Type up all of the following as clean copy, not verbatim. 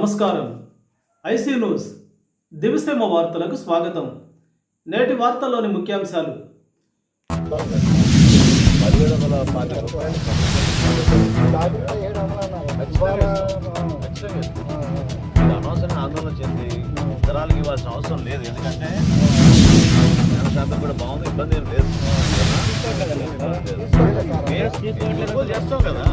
నమస్కారం. IC news దివిసేమ వార్తలకు స్వాగతం. నేటి వార్తల్లోని ముఖ్యాంశాలు. అనవసరంగా ఆందోళన చెంది ఇతరాలకు ఇవ్వాల్సిన అవసరం లేదు. ఎందుకంటే శాతం కూడా బాగుంది, ఇబ్బంది ఏం లేదు. చేస్తాం కదా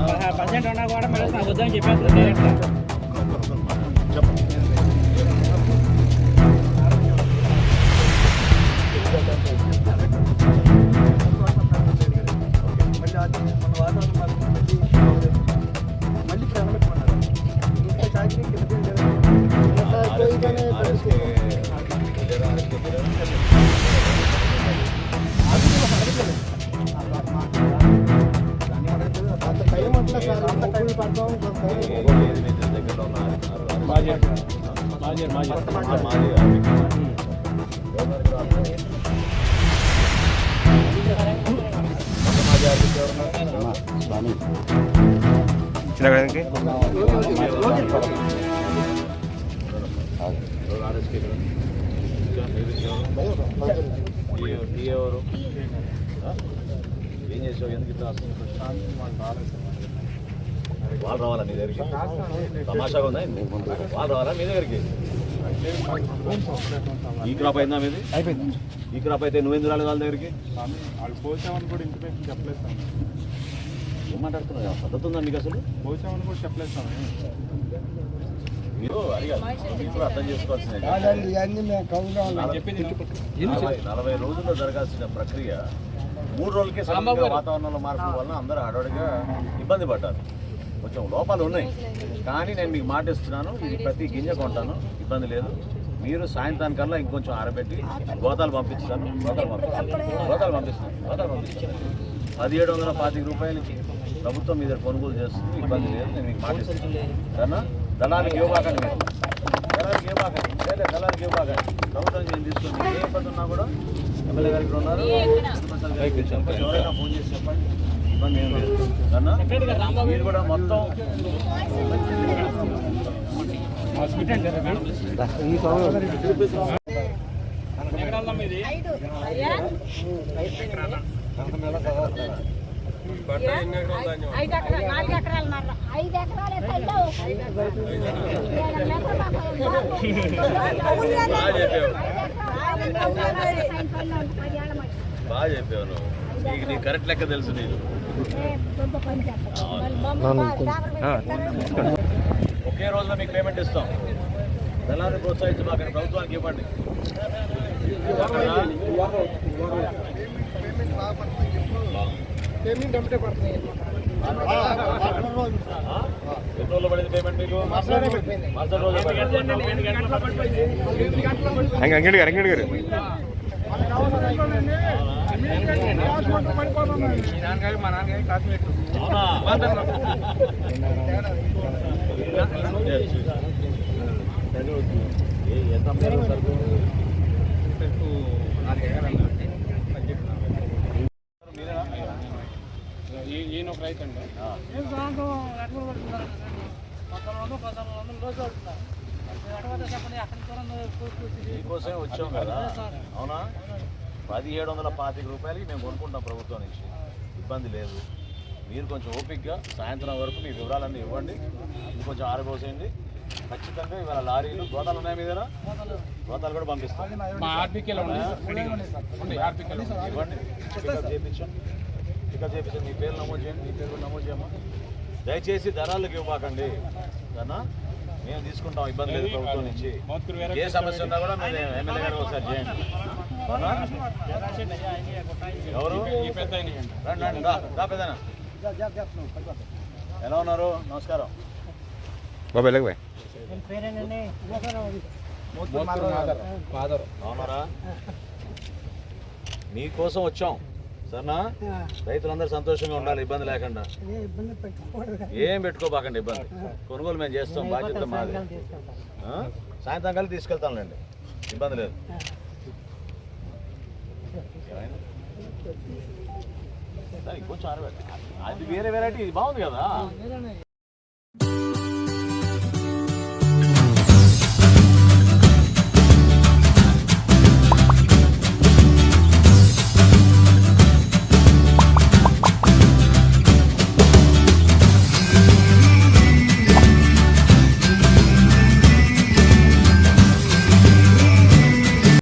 ఏం చేసావు? ఎందుకు ఇట్లా వాళ్ళు రావాలా మీ దగ్గరికి? తమాషాగా ఉందా? వాళ్ళు రావాలా మీ దగ్గరికి? ఈ క్రాప్ అయిందా మీది? అయిపోయింది. ఈ క్రాప్ అయితే నువ్వెందుకు రాలేదు వాళ్ళ దగ్గరికి? వాళ్ళు పోసామని కూడా ఇంటికి చెప్పలేదు. ఏం మాట్లాడుతున్నావు? పద్ధతి ఉందా మీకు అసలు? పోసామని కూడా చెప్పలేదు. మీరు అర్థం చేసుకోవాల్సిందే. 40 రోజుల్లో జరగాల్సిన ప్రక్రియ 3 రోజులకే వాతావరణంలో మార్పుల వలన అందరూ అడవడిగా ఇబ్బంది పడ్డారు. కొంచెం లోపాలు ఉన్నాయి, కానీ నేను మీకు మాట ఇస్తున్నాను, ఇది ప్రతి గింజ కొంటాను, ఇబ్బంది లేదు. మీరు సాయంత్రానికల్లా ఇంకొంచెం ఆరబెట్టి గోతాలు పంపిస్తాను. 1725 రూపాయలకి ప్రభుత్వం మీద కొనుగోలు చేస్తుంది, ఇబ్బంది లేదు. నేను మీకు మాట ఇస్తున్నాను. కానీ దళానికి ఇవ్వబాకండి, మీరు దళానికి ఇవ్వబాకండి. ప్రభుత్వం నేను తీసుకుని ఏ ఇబ్బంది ఉన్నా కూడా ఎమ్మెల్యే గారికి ఉన్నారు, ఎవరైనా ఫోన్ చేసి చెప్పండి, ఇబ్బంది ఏం లేదు. కన్నా మీరు కూడా మొత్తం బాగా చెప్పావు నువ్వు. నీ కరెక్ట్ లెక్క తెలుసు నీకు. ఒకే రోజులో మీకు పేమెంట్ ఇస్తాం. దళాన్ని ప్రోత్సహించబాకండి, ప్రభుత్వానికి ఇవ్వండి. ఎన్ని రోజులు పడింది పేమెంట్ మీకు? మరుసటి రోజు ఈయన ఒక రైతు అండి. మీకోసమే వచ్చాం కదా, అవునా? 1725 రూపాయలకి మేము కొనుక్కుంటాం ప్రభుత్వం నుంచి, ఇబ్బంది లేదు. మీరు కొంచెం ఓపిక్గా సాయంత్రం వరకు మీ వివరాలన్నీ ఇవ్వండి, ఇంకొంచెం ఆరబోసేయండి. ఖచ్చితంగా ఇవాళ లారీలు గోతాలు ఉన్నాయి, మీద గోతాలు కూడా పంపిస్తాం. ఇవ్వండి, పికప్ చేయించండి. మీ పేరు నమోదు చేయండి, మీ పేరు కూడా నమోదు చేయమ్మా. దయచేసి ధరలకు ఇవ్వకండి కన్నా, మేము తీసుకుంటాం, ఇబ్బంది లేదు. ప్రభుత్వం నుంచి ఏ సమస్య ఉన్నా కూడా మేము ఎమ్మెల్యే గారు ఒకసారి చేయండి. ఎవరు? రండి పెద్దనా, ఎలా ఉన్నారు? నమస్కారం. అవునారా? మీకోసం వచ్చాం సరేనా? రైతులందరూ సంతోషంగా ఉండాలి, ఇబ్బంది లేకుండా. ఏం పెట్టుకోబాకండి ఇబ్బంది. కొనుగోలు మేము చేస్తాం, బాధ్యత మాది. సాయంత్రం కలిసి తీసుకెళ్తాంలేండి, ఇబ్బంది లేదు. కొంచెం అది వేరే వెరైటీ, ఇది బాగుంది కదా.